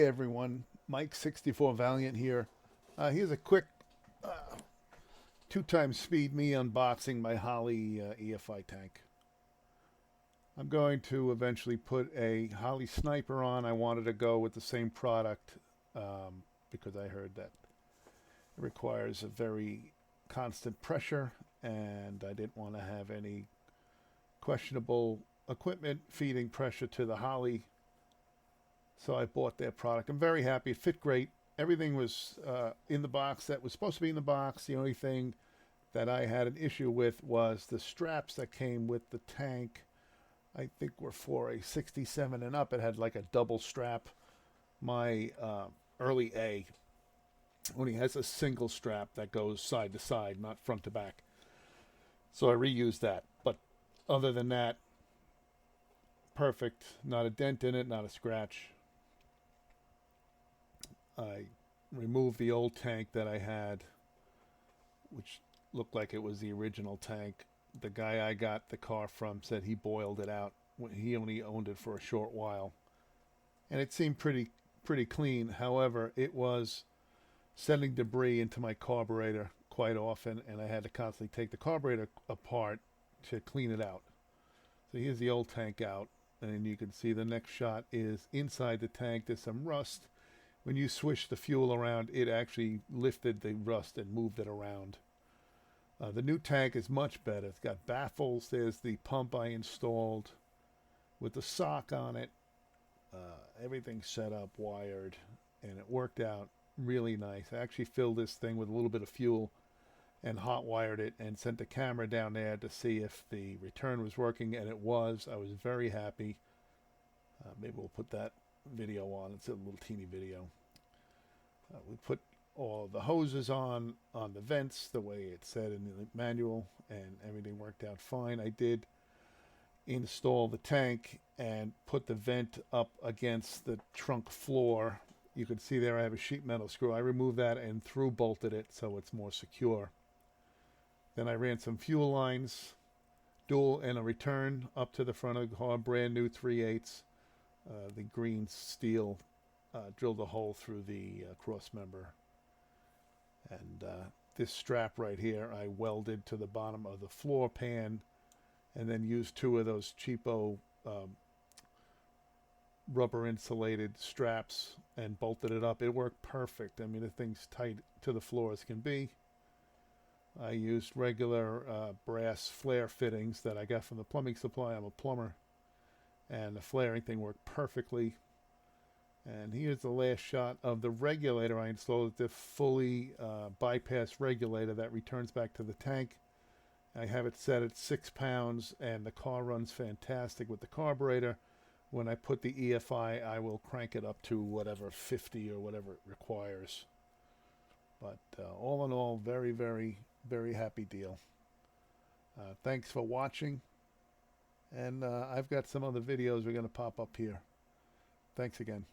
everyone, Mike 64 Valiant here. Here's a quick 2 times speed me unboxing my Holly EFI tank. I'm going to eventually put a Holly Sniper on. I wanted to go with the same product because I heard that it requires a very constant pressure and I didn't want to have any questionable equipment feeding pressure to the Holly. So I bought their product. I'm very happy. It fit great. Everything was in the box that was supposed to be in the box. The only thing that I had an issue with was the straps that came with the tank. I think were for a 67 and up. It had like a double strap. My early A only has a single strap that goes side to side, not front to back. So I reused that. But other than that, perfect. Not a dent in it, not a scratch. I removed the old tank that I had, which looked like it was the original tank. The guy I got the car from said he boiled it out. He only owned it for a short while. And it seemed pretty clean. However, it was sending debris into my carburetor quite often, and I had to constantly take the carburetor apart to clean it out. So here's the old tank out, and you can see the next shot is inside the tank. There's some rust. When you swish the fuel around, it actually lifted the rust and moved it around. The new tank is much better. It's got baffles. There's the pump I installed with the sock on it. Everything's set up, wired, and it worked out really nice. I actually filled this thing with a little bit of fuel and hot wired it and sent the camera down there to see if the return was working, and it was. I was very happy. Maybe we'll put that video on. It's a little teeny video. We put all the hoses on the vents the way it said in the manual, and everything worked out fine. I did install the tank and put the vent up against the trunk floor. You can see there I have a sheet metal screw. I removed that and through bolted it so it's more secure. Then I ran some fuel lines, dual and a return, up to the front of the car, brand new 3/8. The green steel drilled a hole through the cross member. And this strap right here I welded to the bottom of the floor pan and then used 2 of those cheapo rubber insulated straps and bolted it up. It worked perfect. I mean, the thing's tight to the floor as can be. I used regular brass flare fittings that I got from the plumbing supply. I'm a plumber. And the flaring thing worked perfectly. And here's the last shot of the regulator I installed. The fully bypass regulator that returns back to the tank. I have it set at 6 pounds, and the car runs fantastic with the carburetor. When I put the EFI, I will crank it up to whatever, 50 or whatever it requires. But all in all, very, very, very happy deal. Thanks for watching. And I've got some other videos we're going to pop up here. Thanks again.